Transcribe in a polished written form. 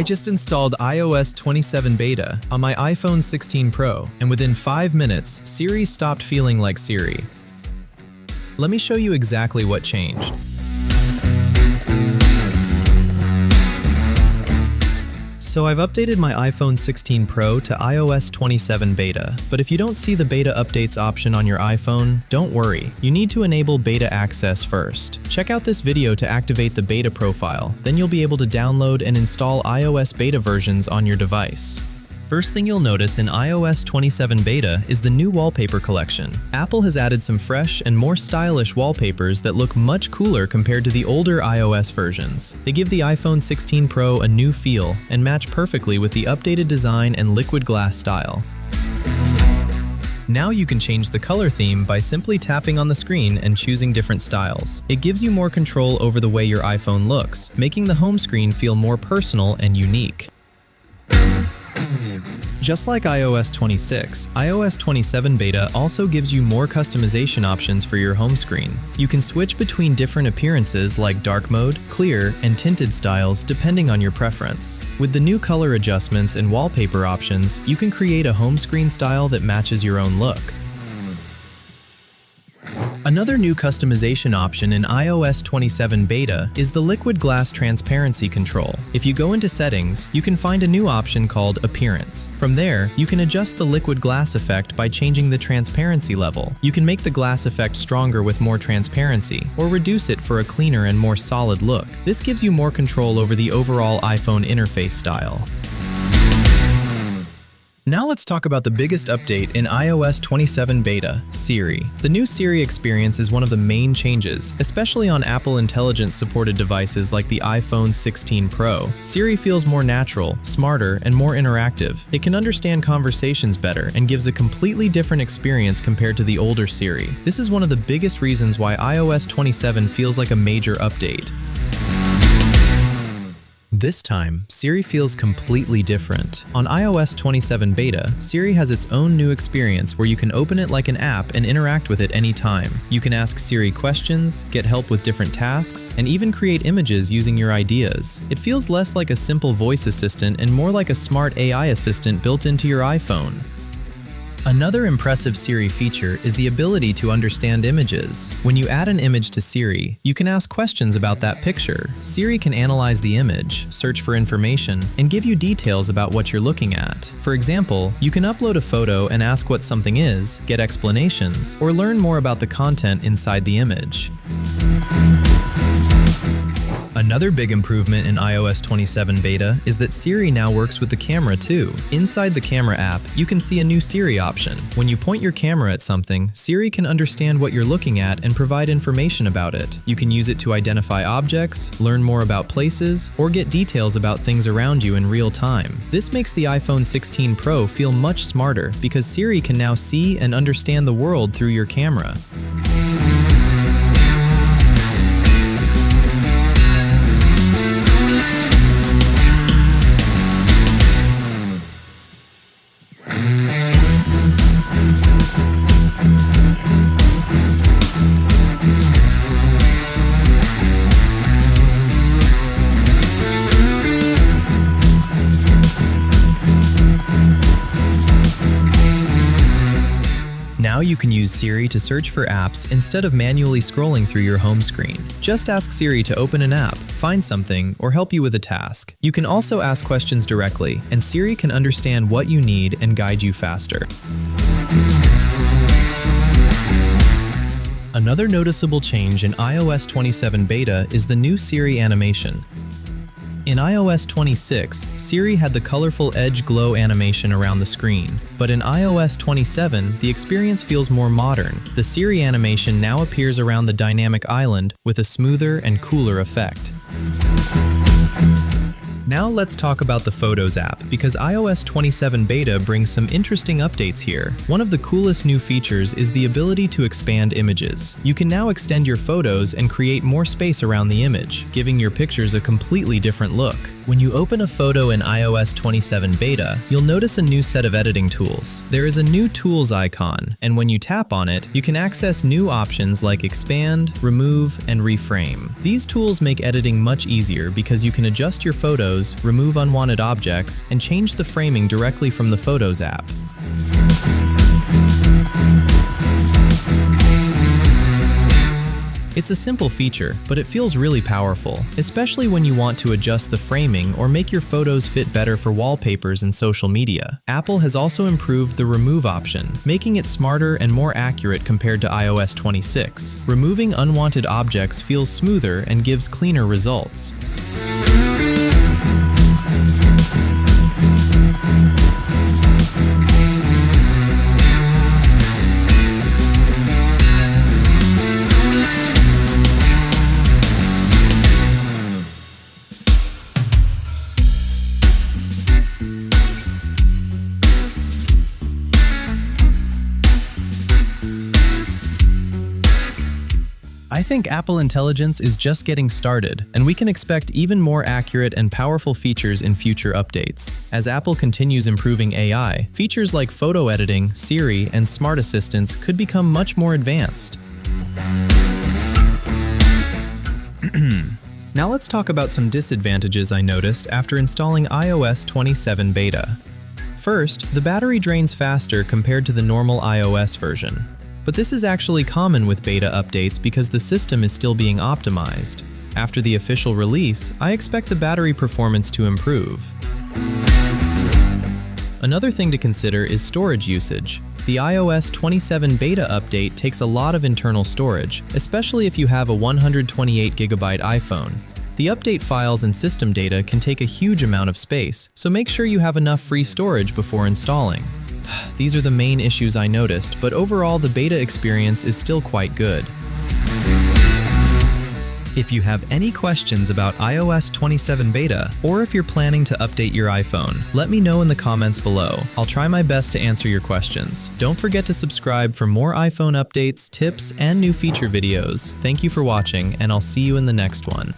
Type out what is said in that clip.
I just installed iOS 27 beta on my iPhone 16 Pro, and within 5 minutes, Siri stopped feeling like Siri. Let me show you exactly what changed. So I've updated my iPhone 16 Pro to iOS 27 beta, but if you don't see the beta updates option on your iPhone, don't worry. You need to enable beta access first. Check out this video to activate the beta profile, then you'll be able to download and install iOS beta versions on your device. First thing you'll notice in iOS 27 beta is the new wallpaper collection. Apple has added some fresh and more stylish wallpapers that look much cooler compared to the older iOS versions. They give the iPhone 16 Pro a new feel and match perfectly with the updated design and liquid glass style. Now you can change the color theme by simply tapping on the screen and choosing different styles. It gives you more control over the way your iPhone looks, making the home screen feel more personal and unique. Just like iOS 26, iOS 27 beta also gives you more customization options for your home screen. You can switch between different appearances like dark mode, clear, and tinted styles depending on your preference. With the new color adjustments and wallpaper options, you can create a home screen style that matches your own look. Another new customization option in iOS 27 beta is the liquid glass transparency control. If you go into settings, you can find a new option called Appearance. From there, you can adjust the liquid glass effect by changing the transparency level. You can make the glass effect stronger with more transparency, or reduce it for a cleaner and more solid look. This gives you more control over the overall iPhone interface style. Now let's talk about the biggest update in iOS 27 beta, Siri. The new Siri experience is one of the main changes, especially on Apple Intelligence-supported devices like the iPhone 16 Pro. Siri feels more natural, smarter, and more interactive. It can understand conversations better and gives a completely different experience compared to the older Siri. This is one of the biggest reasons why iOS 27 feels like a major update. This time, Siri feels completely different. On iOS 27 beta, Siri has its own new experience where you can open it like an app and interact with it anytime. You can ask Siri questions, get help with different tasks, and even create images using your ideas. It feels less like a simple voice assistant and more like a smart AI assistant built into your iPhone. Another impressive Siri feature is the ability to understand images. When you add an image to Siri, you can ask questions about that picture. Siri can analyze the image, search for information, and give you details about what you're looking at. For example, you can upload a photo and ask what something is, get explanations, or learn more about the content inside the image. Another big improvement in iOS 27 beta is that Siri now works with the camera too. Inside the camera app, you can see a new Siri option. When you point your camera at something, Siri can understand what you're looking at and provide information about it. You can use it to identify objects, learn more about places, or get details about things around you in real time. This makes the iPhone 16 Pro feel much smarter because Siri can now see and understand the world through your camera. Now you can use Siri to search for apps instead of manually scrolling through your home screen. Just ask Siri to open an app, find something, or help you with a task. You can also ask questions directly, and Siri can understand what you need and guide you faster. Another noticeable change in iOS 27 beta is the new Siri animation. In iOS 26, Siri had the colorful edge glow animation around the screen, but in iOS 27, the experience feels more modern. The Siri animation now appears around the dynamic island with a smoother and cooler effect. Now let's talk about the Photos app, because iOS 27 beta brings some interesting updates here. One of the coolest new features is the ability to expand images. You can now extend your photos and create more space around the image, giving your pictures a completely different look. When you open a photo in iOS 27 beta, you'll notice a new set of editing tools. There is a new Tools icon, and when you tap on it, you can access new options like Expand, Remove, and Reframe. These tools make editing much easier because you can adjust your photos photos, remove unwanted objects, and change the framing directly from the Photos app. It's a simple feature, but it feels really powerful, especially when you want to adjust the framing or make your photos fit better for wallpapers and social media. Apple has also improved the Remove option, making it smarter and more accurate compared to iOS 26. Removing unwanted objects feels smoother and gives cleaner results. I think Apple Intelligence is just getting started, and we can expect even more accurate and powerful features in future updates. As Apple continues improving AI, features like photo editing, Siri, and smart assistants could become much more advanced. Now let's talk about some disadvantages I noticed after installing iOS 27 beta. First, the battery drains faster compared to the normal iOS version. But this is actually common with beta updates because the system is still being optimized. After the official release, I expect the battery performance to improve. Another thing to consider is storage usage. The iOS 27 beta update takes a lot of internal storage, especially if you have a 128GB iPhone. The update files and system data can take a huge amount of space, so make sure you have enough free storage before installing. These are the main issues I noticed, but overall the beta experience is still quite good. If you have any questions about iOS 27 beta, or if you're planning to update your iPhone, let me know in the comments below. I'll try my best to answer your questions. Don't forget to subscribe for more iPhone updates, tips, and new feature videos. Thank you for watching, and I'll see you in the next one.